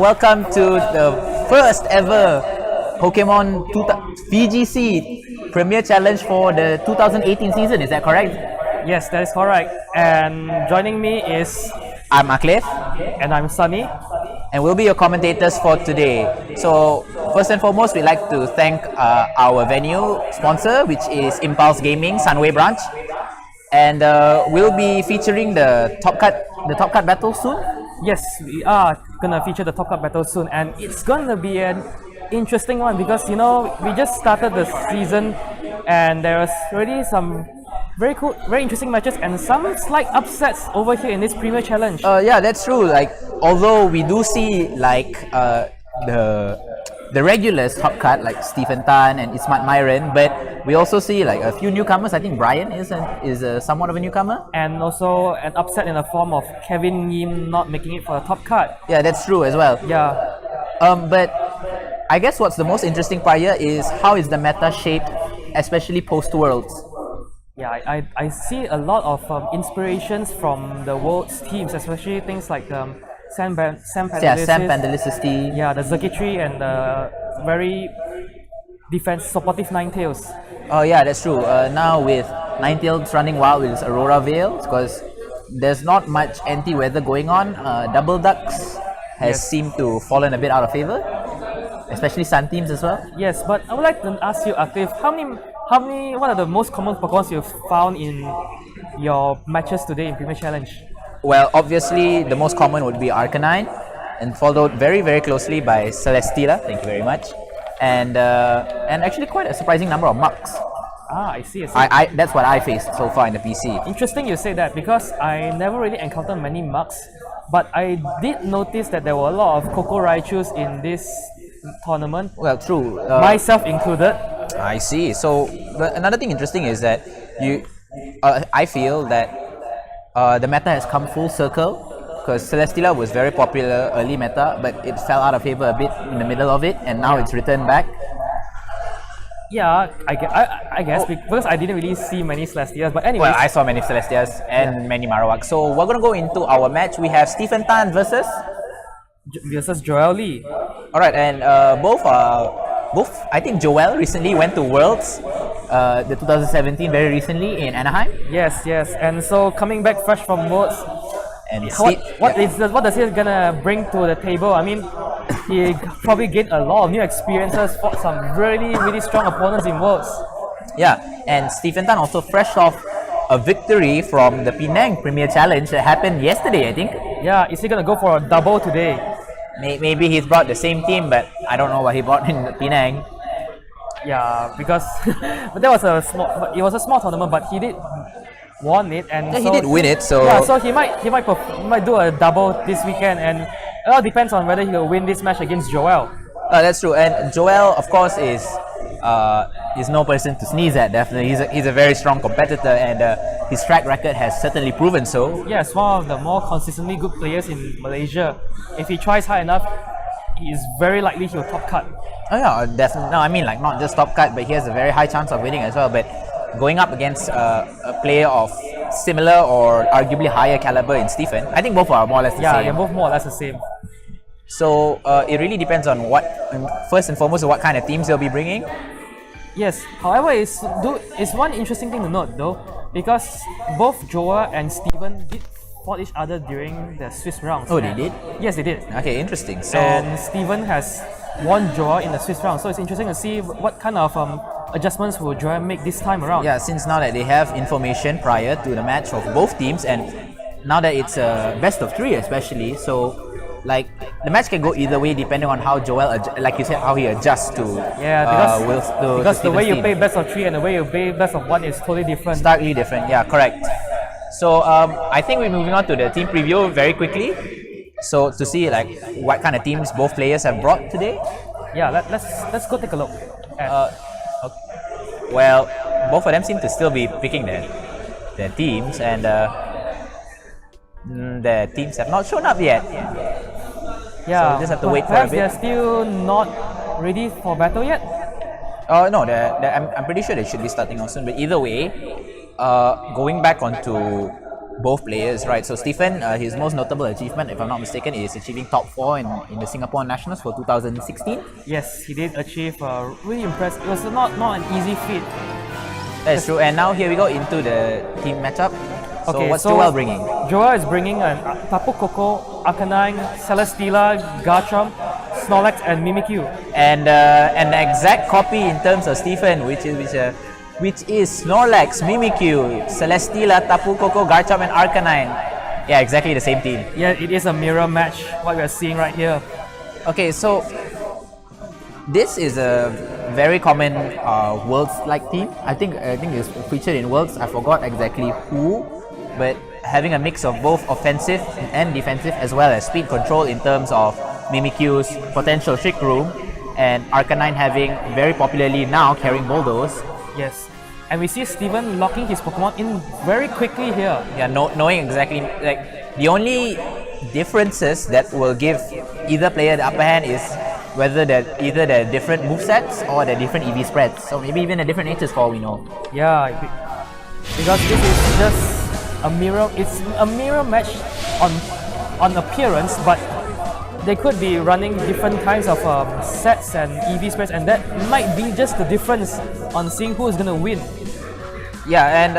Welcome to the first ever Pokemon VGC Premier Challenge for the 2018 season, is that correct? Yes, that is correct. And joining me is... I'm Aklif, And I'm Sunny. and we'll be your commentators for today. So, first and foremost, we'd like to thank our venue sponsor, which is Impulse Gaming, Sunway branch. And we'll be featuring the Top Cut battle soon. Yes, we are gonna feature the Top Cup battle soon, and it's gonna be an interesting one because we just started the season, and there's already some very cool, very interesting matches, and some slight upsets over here in this Premier Challenge. Yeah, that's true. Like, although we do see the regulars top cut like Stephen Tan and Ismat Myron, but we also see like a few newcomers. I think Brian is somewhat of a newcomer, And also an upset in the form of Kevin Yim not making it for the top cut. yeah, that's true as well. Yeah, But I guess what's the most interesting part here is how is the meta shaped, especially post Worlds. yeah, I see a lot of inspirations from the world's teams, especially things like Sam Yeah, Sam Pandelicis team. Yeah, the circuitry and the very supportive Ninetales. Oh yeah, that's true. Now with Ninetales running wild with Aurora Veil, because there's not much anti-weather going on. Double Ducks has Yes. seemed to fallen a bit out of favor, especially Sun teams as well. Yes, but I would like to ask you, Akif, what are the most common Pokemon you've found in your matches today in Premier Challenge? Well, obviously the most common would be Arcanine, and followed very very closely by Celesteela. Thank you very much, and actually quite a surprising number of Mucks. Ah, I see. That's what I faced so far in the PC. Interesting you say that because I never really encountered many mugs, but I did notice that there were a lot of Koko Raichus in this tournament, Well, true. myself included. I see. So another thing interesting is that I feel that the meta has come full circle, because Celesteela was very popular early meta, but it fell out of favor a bit in the middle of it, and now it's returned back. Yeah, I guess because I didn't really see many Celestials, but anyways. Well, I saw many Celestias and many Marowaks. So we're gonna go into our match. We have Stephen Tan versus. Versus Joel Lee. All right, and both. I think Joel recently went to Worlds, the 2017, very recently in Anaheim. Yes, and so coming back fresh from Worlds, And what does he gonna bring to the table? I mean, he probably gained a lot of new experiences, fought some really strong opponents in Worlds. Yeah, and Stephen Tan also fresh off a victory from the Penang Premier Challenge that happened yesterday, I think. Yeah, is he gonna go for a double today? Maybe he's brought the same team, but I don't know what he brought in Penang. Yeah, because but it was a small tournament, but he did won it, and Yeah, so, he did win it, so yeah, so he might do a double this weekend, and it all depends on whether he will win this match against Joel. that's true. And Joel, of course, is no person to sneeze at. Definitely, he's a very strong competitor, and his track record has certainly proven so. Yes, one of the more consistently good players in Malaysia. If he tries hard enough, he is very likely he'll top cut. Oh yeah, definitely. No, I mean like not just top cut, but he has a very high chance of winning as well. But going up against a player of similar or arguably higher caliber in Stephen, I think both are more or less the Yeah, same. they're both more or less the same. So it really depends on first and foremost, what kind of teams they'll be bringing. Yes, however, it's one interesting thing to note though, because both Joel and Steven did fought each other during the Swiss rounds. Oh, they did? Yes, they did. Okay, interesting. So And Steven has won Joel in the Swiss round, so it's interesting to see what kind of adjustments will Joel make this time around. yeah, since now that they have information prior to the match of both teams, and now that it's a best of 3 especially, so like the match can go either way depending on how Joel, like you said, how he adjusts to Because the way you Stephen's play team. best of 3 and the way you play best of 1 is totally different. Starkly different. Yeah, correct. So I think we're moving on to the team preview very quickly. So to see like what kind of teams both players have brought today. Yeah, let's go take a look. Well, both of them seem to still be picking their teams, and their teams have not shown up yet. Yeah, so just have to wait for a perhaps bit. they're still not ready for battle yet. Oh no, I'm pretty sure they should be starting out soon. But either way, going back onto both players, right? So Stephen, his most notable achievement, if I'm not mistaken, is achieving top 4 in the Singapore Nationals for 2016. Yes, he did achieve really impressive. It was not an easy feat. That's true. And now here we go into the team matchup. So Okay, what's so Joel bringing? Joel is bringing an Tapu Koko, Arcanine, Celesteela, Garchomp, Snorlax, and Mimikyu. And an exact copy in terms of Stephen, which is Snorlax, Mimikyu, Celesteela, Tapu Koko, Garchomp, and Arcanine. Yeah, exactly the same team. Yeah, it is a mirror match, what we are seeing right here. Okay, so this is a very common Worlds-like team. I think it's featured in Worlds. I forgot exactly who, but having a mix of both offensive and defensive, as well as speed control in terms of Mimikyu's potential Trick Room, and Arcanine having very popularly now carrying Bulldoze. Yes, and we see Steven locking his Pokemon in very quickly here. Yeah, knowing exactly, like, the only differences that will give either player the upper hand is whether they're either they're different movesets or they're different EV spreads. So maybe even a different natures for all we know. Yeah, because this is just a mirror. It's a mirror match on appearance, but they could be running different kinds of sets and EV spreads, and that might be just the difference on seeing who is gonna win. Yeah, and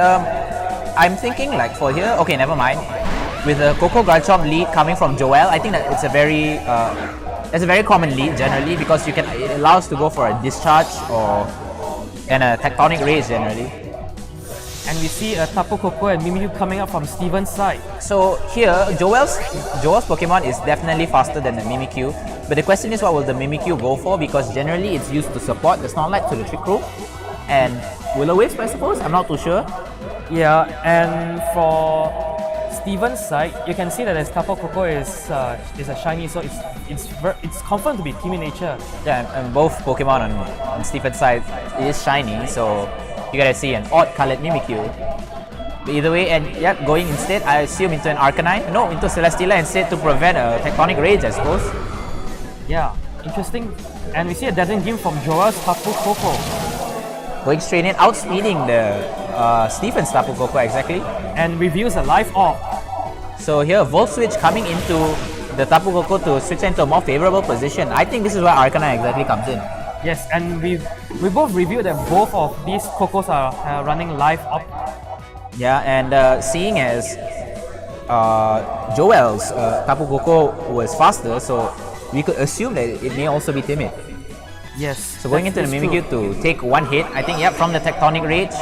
I'm thinking like for here, okay, never mind. With the Koko Garchomp lead coming from Joel, I think that it's a very common lead generally, because it allows to go for a discharge and a tectonic raise generally. And we see a Tapu Koko and Mimikyu coming up from Steven's side. So here, Joel's Pokemon is definitely faster than the Mimikyu, but the question is what will the Mimikyu go for, because generally it's used to support the Snorlax to the Trick Room and Will-O-Wisp, I suppose. I'm not too sure. Yeah, and for Steven's side, you can see that his Tapu Koko is a shiny, so it's confirmed to be Team Nature. Yeah, and both Pokemon on Stephen's side is shiny, so you gotta see an odd colored Mimikyu. But either way, and yep, going instead, I assume into an Arcanine. No, into Celesteela instead to prevent a Tectonic Rage, I suppose. Yeah, interesting. And we see a Dazzling Gleam from Joel's Tapu Koko. Going straight in, outspeeding the Stephen's Tapu Koko exactly. And reveals a Life Orb. So here, Volt Switch coming into the Tapu Koko to switch into a more favorable position. I think this is where Arcanine exactly comes in. Yes, and we both reviewed that both of these Kokos are running Life Up. Yeah, and seeing as Joel's Tapu Koko was faster, so we could assume that it may also be timid. Yes. So going into the Mimikyu to take one hit, I think, yep, from the Tectonic Rage.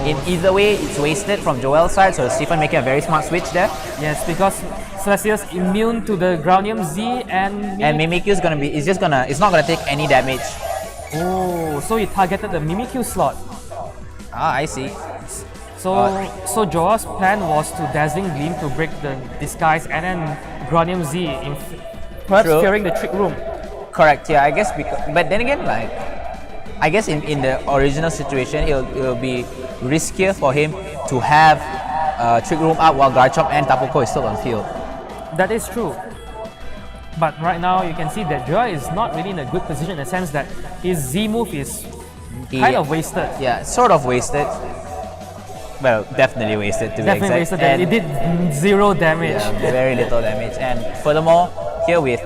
In either way, it's wasted from Joel's side, so Stephen making a very smart switch there. Yes, because Celesteela's immune to the Groundium Z, and Mimikyu's it's not gonna take any damage. Oh, so he targeted the Mimikyu slot. Ah, I see. So Joel's plan was to Dazzling Gleam to break the disguise, and then Groundium Z, perhaps True. fearing the Trick Room. Correct, yeah, I guess, but then again, like, I guess in the original situation, it'll be riskier for him to have Trick Room up while Garchomp and Tapu Koko is still on field. That is true. But right now, you can see that Joel is not really in a good position in the sense that his Z move is kind of wasted. Yeah, sort of wasted. Well, definitely wasted to be exact. Definitely wasted. And it did 0 damage. Yeah, very little damage. And furthermore, here with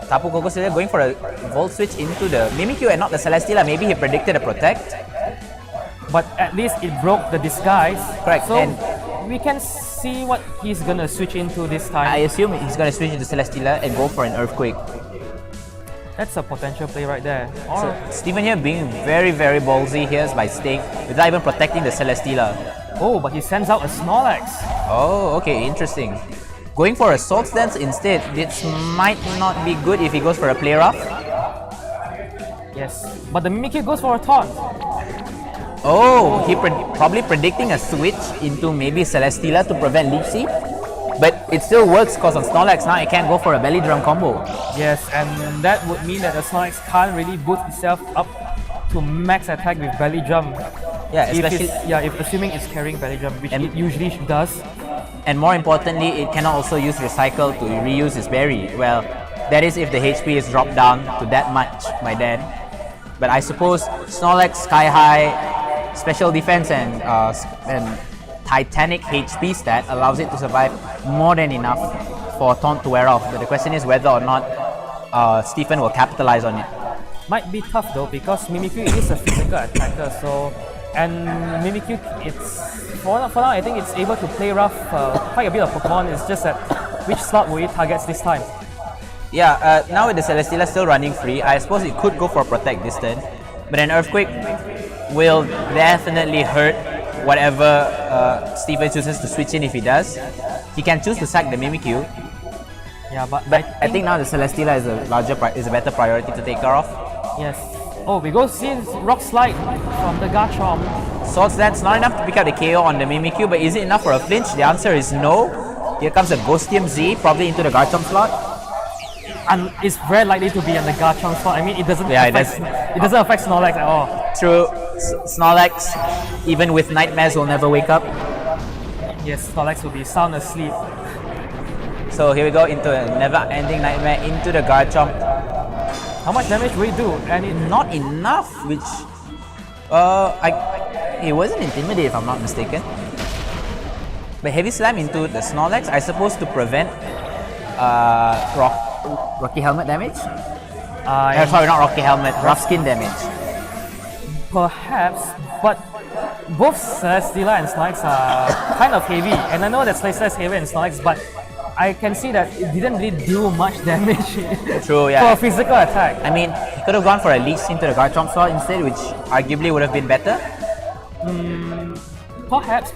Tapu Koko still going for a Volt Switch into the Mimikyu and not the Celesteela. Maybe he predicted a Protect. But at least it broke the disguise. Correct. So and we can see what he's gonna switch into this time. I assume he's going to switch into Celesteela and go for an Earthquake. That's a potential play right there. So Stephen here being very, very ballsy here by staying without even protecting the Celesteela. Oh, but he sends out a Snorlax. Oh, okay, interesting. Going for a Swords Dance instead, this might not be good if he goes for a Play Rough. Yes, but the Mimikyu goes for a Taunt. Oh, he probably predicting a switch into maybe Celesteela to prevent Leech Seed. But it still works because on Snorlax now it can't go for a Belly Drum combo. Yes, and that would mean that the Snorlax can't really boost itself up to max attack with Belly Drum. Yeah, especially if assuming it's carrying Belly Drum, which it usually does. And more importantly, it cannot also use Recycle to reuse its berry. Well, that is if the HP is dropped down to that much by then. But I suppose Snorlax Sky High, Special Defense and titanic HP stat allows it to survive more than enough for Taunt to wear off. But the question is whether or not Stephen will capitalize on it. Might be tough though because Mimikyu is a physical attacker, so and Mimikyu for now I think it's able to play rough quite a bit of Pokemon. It's just that which slot will it targets this time? Yeah, now with the Celesteela still running free, I suppose it could go for Protect this turn, but an Earthquake will definitely hurt whatever Stephen chooses to switch in if he does. He can choose to sack the Mimikyu. Yeah, but I think now the Celesteela is a better priority to take care of. Yes. Oh, we go see Rock Slide from the Garchomp. Swords Dance not enough to pick up the KO on the Mimikyu, but is it enough for a flinch? The answer is no. Here comes a Ghostium Z, probably into the Garchomp slot. And it's very likely to be on the Garchomp slot. I mean, it doesn't affect Snorlax at all. True. Snorlax, even with nightmares, will never wake up. Yes, Snorlax will be sound asleep. So here we go into a never-ending nightmare into the Garchomp. How much damage will it do? And it Not enough, which it wasn't Intimidate if I'm not mistaken. But Heavy Slam into the Snorlax, I suppose to prevent Rocky Helmet damage? Sorry, not Rocky Helmet, Rough Skin damage. Perhaps, but both Celesteela and Snorlax are kind of heavy. And I know that Celesteela is heavy and Snorlax, but I can see that it didn't really do much damage True, yeah. for a physical attack. I mean, he could have gone for a Leech into the Garchomp slot instead, which arguably would have been better. Perhaps.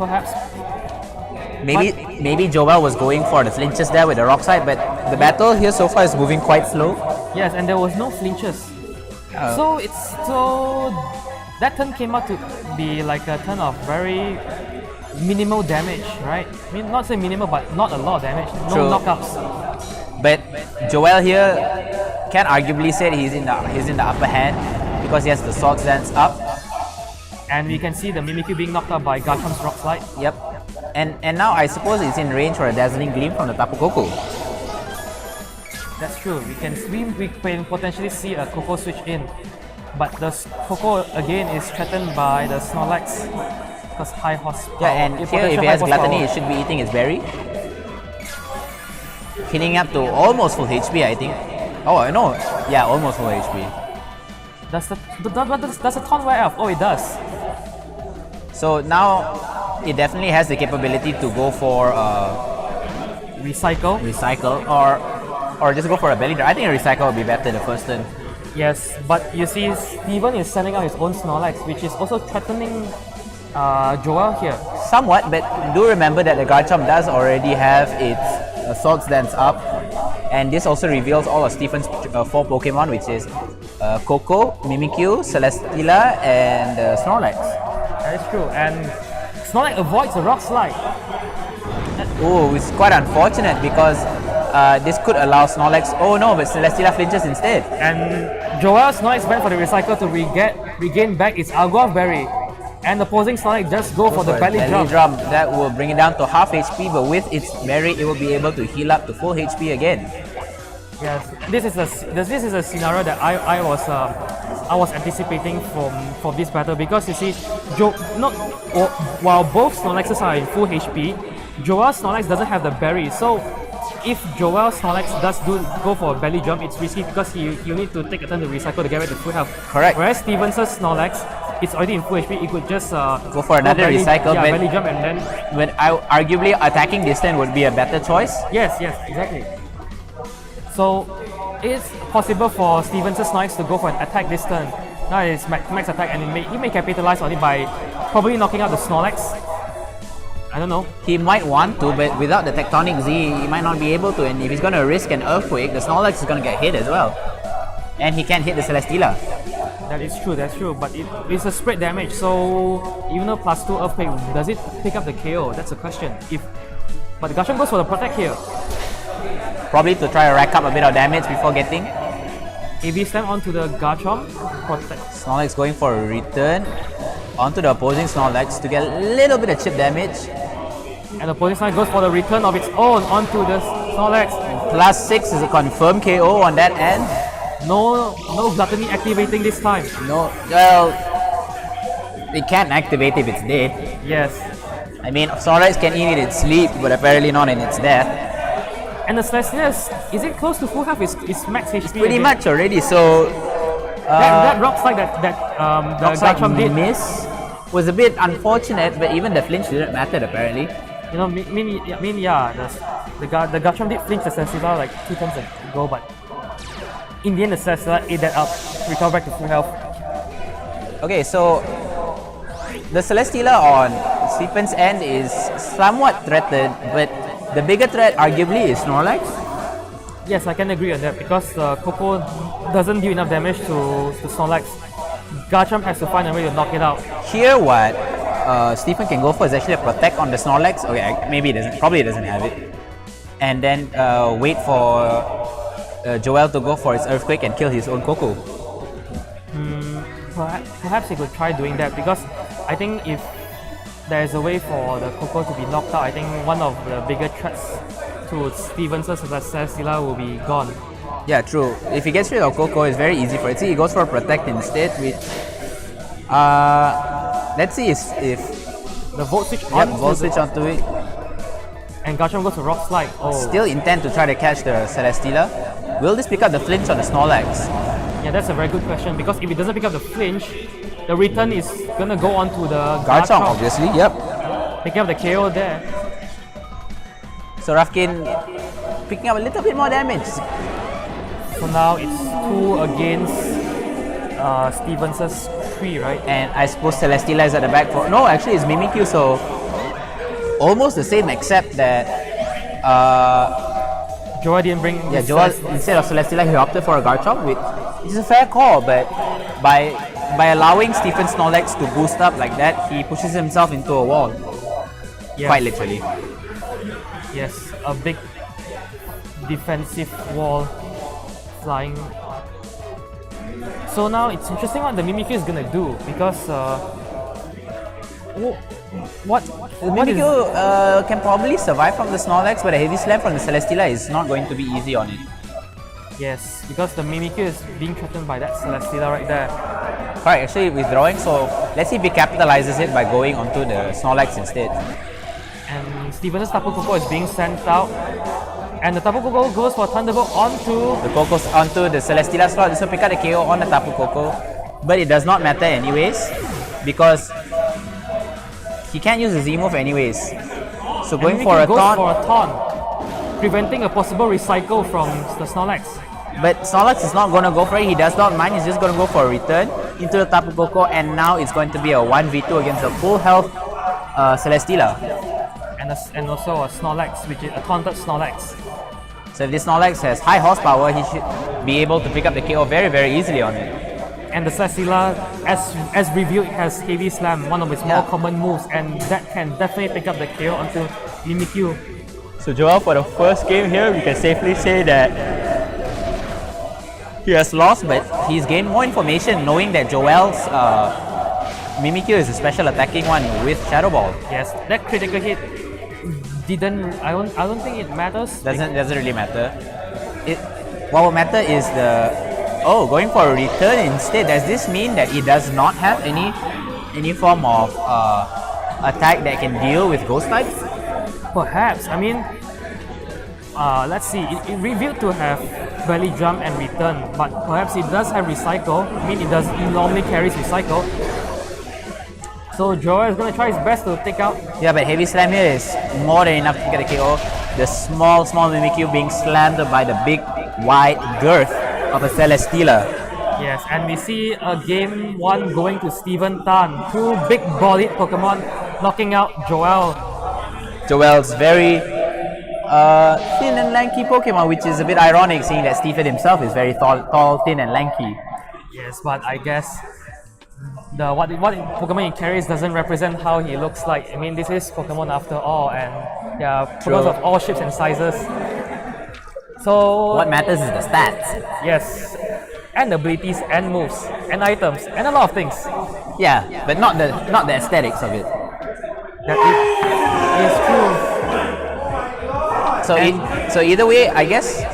Maybe Joel was going for the flinches there with the Rock Slide, but the battle here so far is moving quite slow. Yes, and there was no flinches. So that turn came out to be like a turn of very minimal damage, right? I mean, not say minimal, but not a lot of damage. No True. knockouts. But Joel here can arguably say he's in the upper hand because he has the Swords Dance up. And we can see the Mimikyu being knocked out by Garchomp's Rock Slide. Yep. And now I suppose it's in range for a Dazzling Gleam from the Tapu Koko. That's true. We can potentially see a Koko switch in, but the Koko again is threatened by the Snorlax because high horsepower. Yeah, and here if he has Gluttony, it should be eating his berry. Healing up to almost full HP, I think. Oh, I know. Yeah, almost full HP. Does the taunt wear off? Oh, it does. So now it definitely has the capability to go for Recycle. or just go for a belly drum. I think a Recycle would be better the first turn. Yes, but you see, Steven is sending out his own Snorlax, which is also threatening Joel here. Somewhat, but do remember that the Garchomp does already have its Swords Dance up, and this also reveals all of Stephen's 4 Pokemon, which is Koko, Mimikyu, Celesteela, and Snorlax. That is true, and Snorlax avoids the Rock Slide. Oh, it's quite unfortunate because this could allow Snorlax. Oh no, but Celesteela flinches instead. And Joel's Snorlax went for the Recycle to regain back its Algoth Berry. And the opposing Snorlax just go for the belly drum. That will bring it down to half HP, but with its berry, it will be able to heal up to full HP again. Yes, this is a scenario that I was anticipating for this battle because you see, while both Snorlaxes are in full HP, Joel's Snorlax doesn't have the berry. So if Joel's Snorlax does go for a belly jump, it's risky because you need to take a turn to Recycle to get back to full health. Correct. Whereas Steven's Snorlax, it's already in full HP. It could just go for another Recycle. Yeah, belly jump and then. When arguably attacking this turn would be a better choice. Yes, exactly. So it's possible for Steven's Snorlax to go for an attack this turn. Now it's max attack, and he may capitalize on it by probably knocking out the Snorlax. I don't know. He might want to, but without the Tectonic Z, he might not be able to. And if he's going to risk an Earthquake, the Snorlax is going to get hit as well. And he can't hit the Celesteela. That is true, that's true. But it's a spread damage, so even though +2 Earthquake, does it pick up the KO? That's a question. But the Garchomp goes for the Protect here. Probably to try to rack up a bit of damage before getting. AB Slam onto the Garchomp, Protect. Snorlax going for a return onto the opposing Snorlax to get a little bit of chip damage. And the opposing Snorlax goes for the return of its own onto the Snorlax. +6 is a confirmed KO on that end. No Gluttony activating this time. No, well, it can't activate if it's dead. Yes. I mean, Snorlax can eat it in sleep, but apparently not in its death. And the Celestia is it close to full health? It's max HP. Pretty again. much already, so That rock slide that the Garchomp did. miss was a bit unfortunate, but even the flinch didn't matter apparently. You know, the Garchomp did flinch the Celestia like 2 turns ago, but in the end the Celestia ate that up, recovered back to full health. Okay, so the Celesteela on Steephen's end is somewhat threatened, but the bigger threat arguably is Snorlax. Yes, I can agree on that because Coco doesn't do enough damage to Snorlax. Garchomp has to find a way to knock it out. Here what Stephen can go for is actually a protect on the Snorlax. Okay, maybe it doesn't, probably it doesn't have it. And then wait for Joel to go for his Earthquake and kill his own Coco. Perhaps he could try doing that because I think if there is a way for the Coco to be knocked out, I think one of the bigger threats to Stevenson's Celesteela will be gone. Yeah, true. If he gets rid of Coco, it's very easy for it. See, he goes for a protect instead, which let's see if the Volt Switch on. Yep, Volt Switch onto it. And Garchomp goes to Rock Slide. Oh. Still intent to try to catch the Celesteela. Will this pick up the flinch on the Snorlax? Yeah, that's a very good question because if it doesn't pick up the flinch, the return is gonna go on to the Garchomp, obviously, yep. Picking up the KO there. So Rafkin picking up a little bit more damage. So now it's 2 against Stevenson's 3, right? And I suppose Celesteela is at the back for... No, actually it's Mimikyu, so almost the same except that Joel didn't bring... Yeah, Joel, instead of Celesteela, he opted for a Garchomp, which is a fair call, but by allowing Stephen Snorlax to boost up like that, he pushes himself into a wall. Yes. Quite literally. Yes, a big defensive wall flying. So now it's interesting what the Mimikyu is gonna do because what Mimikyu can probably survive from the Snorlax, but a heavy slam from the Celesteela is not going to be easy on it. Yes, because the Mimikyu is being threatened by that Celesteela right there. Correct, actually withdrawing, so let's see if he capitalizes it by going onto the Snorlax instead. And Stevenson's Tapu Koko is being sent out. And the Tapu Koko goes for Thunderbolt onto... The Coco's onto the Celesteela slot. This will pick up the KO on the Tapu Koko. But it does not matter anyways, because he can't use the Z move anyways. So going for a taunt, preventing a possible recycle from the Snorlax. But Snorlax is not going to go for it. He does not mind. He's just going to go for a return into the Tapu Koko, and now it's going to be a 1v2 against a full health Celesteela. And also a Snorlax, which is a taunted Snorlax. So if this Snorlax has high horsepower, he should be able to pick up the KO very, very easily on it. And the Celesteela, as revealed, has Heavy Slam, one of its more common moves, and that can definitely pick up the KO onto Mimikyu. So Joel, for the first game here, we can safely say that he has lost, but he's gained more information knowing that Joel's Mimikyu is a special attacking one with Shadow Ball. Yes, that critical hit didn't. I don't think it matters. Doesn't really matter. What will matter is the going for a return instead. Does this mean that it does not have any form of attack that can deal with ghost types? Perhaps. I mean, let's see. It revealed to have belly jump and return, but perhaps it does have recycle. I mean, it normally carries recycle. So Joel is going to try his best to take out. Yeah, but heavy slam here is more than enough to get a KO. The small Mimikyu being slammed by the big wide girth of a Celesteela. Yes, and we see a game 1 going to Steven Tan. 2 big bodied Pokemon knocking out Joel. Joel's very thin and lanky Pokemon, which is a bit ironic seeing that Stephen himself is very tall, thin and lanky. Yes, but I guess what Pokemon he carries doesn't represent how he looks like. I mean, this is Pokemon after all, and yeah, Pokemon of all shapes and sizes. So what matters is the stats. Yes, and abilities and moves and items and a lot of things. Yeah, but not the aesthetics of it. That is true. So either way, I guess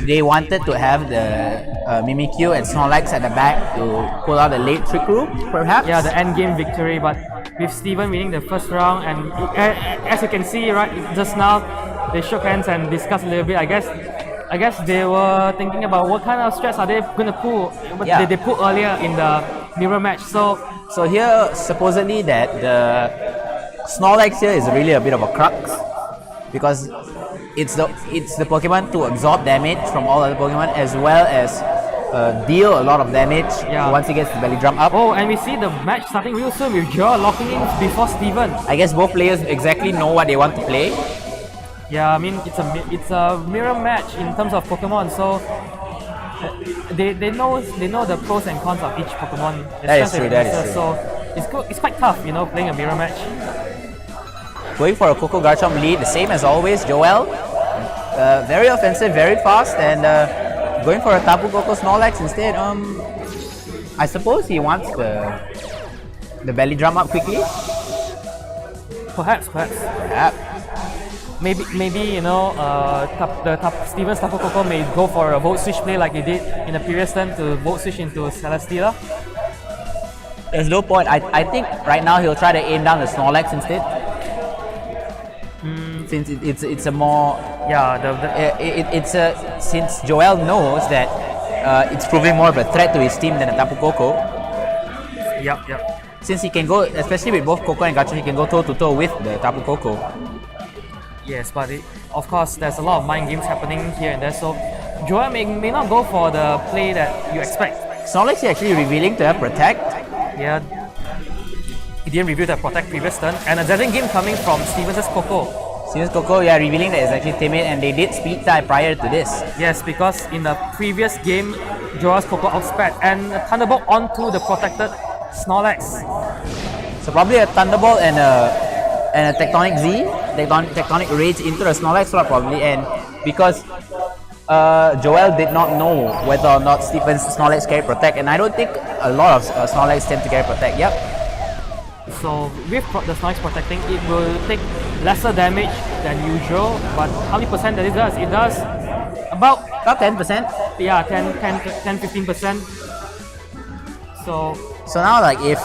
they wanted to have the Mimikyu and Snorlax at the back to pull out the late Trick Room, perhaps? Yeah, the end game victory, but with Steven winning the first round, and as you can see right just now, they shook hands and discussed a little bit. I guess they were thinking about what kind of strats are they gonna pull. Yeah. They put earlier in the mirror match. So here supposedly that the Snorlax here is really a bit of a crux because it's the Pokemon to absorb damage from all other Pokemon as well as deal a lot of damage once he gets the belly drum up. Oh, and we see the match starting real soon with Joel locking in before Steven. I guess both players exactly know what they want to play. Yeah, I mean it's a mirror match in terms of Pokemon, so they know the pros and cons of each Pokemon. That is true. So it's quite tough, playing a mirror match. Going for a Koko Garchomp lead, the same as always. Joel, very offensive, very fast, and going for a Tapu Koko Snorlax instead. I suppose he wants the belly drum up quickly. Perhaps. Yeah. Maybe Steven's Tapu Koko may go for a Volt Switch play like he did in the previous turn to Volt Switch into Celesteela. There's no point. I think right now he'll try to aim down the Snorlax instead. Since it's a more since Joel knows that it's proving more of a threat to his team than a Tapu Koko. Yep. Since he can go, especially with both Koko and Garchomp, he can go toe to toe with the Tapu Koko. Yes, but of course there's a lot of mind games happening here and there, so Joel may not go for the play that you expect. Snorlax is actually revealing to have Protect. Yeah, he didn't reveal the Protect previous turn, and a Desert Game coming from Stevens' Koko. Stevens' Koko, revealing that it's actually timid, and they did speed tie prior to this. Yes, because in the previous game, Joel's Koko outsped and a Thunderbolt onto the protected Snorlax. So probably a Thunderbolt and a Tectonic Z, Tectonic Rage into the Snorlax slot probably, and because Joel did not know whether or not Steven's Snorlax carry Protect, and I don't think a lot of Snorlax tend to carry Protect. Yep. So with the Snorlax protecting, it will take lesser damage than usual, but how many percent that it does? It does about 10%. Yeah, 10-15%. So now, like, if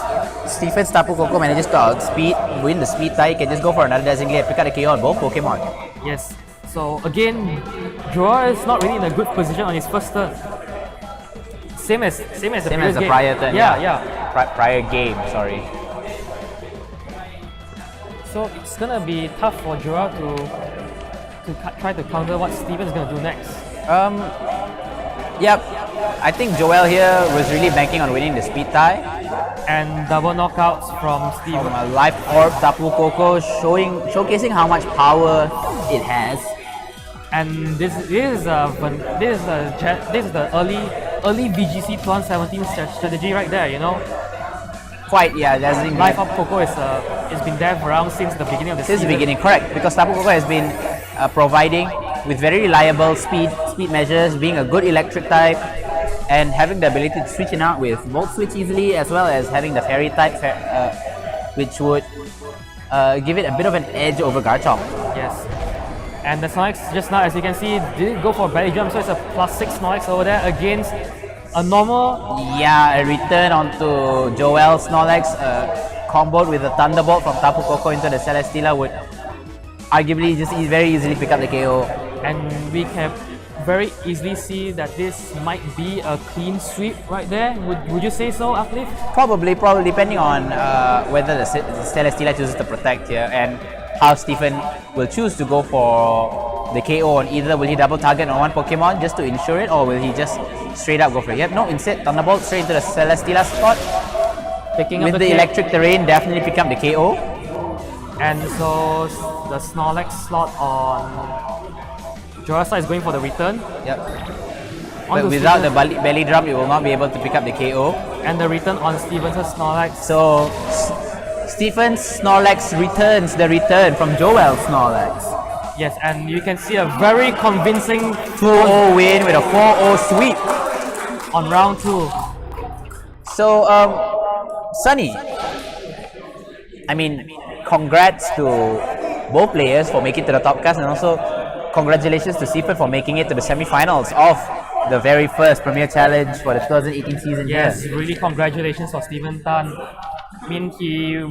Steven's Tapu Koko manages to win the speed tie, he can just go for another Designate and pick out a KO on both Pokemon. Yes. So again, Joel is not really in a good position on his first turn. Same as the prior turn. Yeah. Prior game. Sorry. So it's gonna be tough for Joel to try to counter what Steven's gonna do next. Yep. I think Joel here was really banking on winning the speed tie. And double knockouts from Steven. From a Life Orb Tapu Koko, showcasing how much power it has. And this is the early VGC17 strategy right there. Quite, Dazzling Life Orb Koko is been there around since the beginning of the season. Since the beginning, correct. Because Tapu Koko has been providing with very reliable speed measures, being a good electric type, and having the ability to switch in out with Volt Switch easily, as well as having the Fairy type, which would give it a bit of an edge over Garchomp. Yes. And the Snorlax just now, as you can see, didn't go for belly jump, so it's a +6 Snorlax over there against a normal. Yeah, a return onto Joel Snorlax, comboed with a Thunderbolt from Tapu Koko into the Celesteela would arguably just very easily pick up the KO. And we can very easily see that this might be a clean sweep right there. Would you say so, Uplift? Probably depending on whether the Celesteela chooses to protect here and how Stephen will choose to go for the KO on either. Will he double target on one Pokemon just to ensure it, or will he just straight up go for it? Yep, no, instead Thunderbolt straight into the Celesteela spot. Picking with up the electric terrain, definitely pick up the KO. And so the Snorlax slot on Joel's side is going for the return. Yep. But without the belly drum, it will not be able to pick up the KO. And the return on Stevens' Snorlax. So Stephen's Snorlax returns the return from Joel's Snorlax. Yes, and you can see a very convincing 2-0 win with a 4-0 sweep on round 2. So, Sunny, I mean, congrats to both players for making it to the top cast, and also congratulations to Stephen for making it to the semi-finals of the very first Premier Challenge for the 2018 season. Yes, really congratulations for Stephen Tan. I mean, he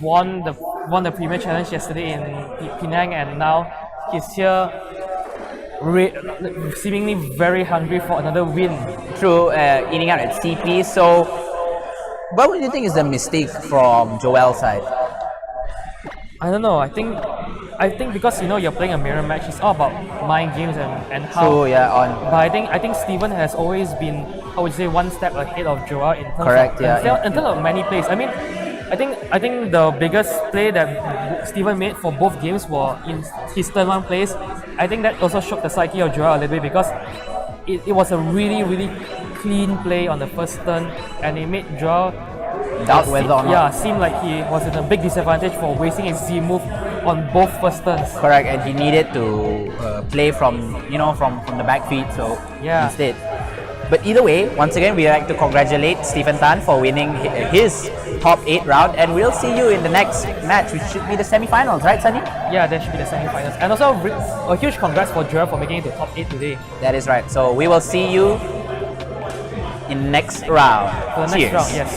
won the Premier Challenge yesterday in Penang, and now he's here, seemingly very hungry for another win. True, eating out at CP. So, what would you think is the mistake from Joel's side? I don't know. I think because you're playing a mirror match, it's all about mind games and how. True, yeah, on. But I think Steven has always been, I would say, one step ahead of Joel in terms Correct, of yeah. in terms of many plays. I mean, I think the biggest play that Steven made for both games were in his turn one plays. I think that also shook the psyche of Joel a little bit because it was a really clean play on the first turn, and it made Joel Doubt whether or not. seemed like he was in a big disadvantage for wasting his Z move on both first turns. Correct, and he needed to play from from the back feet. So Yeah. instead. But either way, once again, we like to congratulate Stephen Tan for winning his top 8 round, and we'll see you in the next match, which should be the semi-finals, right, Sunny? Yeah, that should be the semi-finals. And also a huge congrats for Joel for making it to top 8 today. That is right. So we will see you in next round. For the next Cheers. round, yes.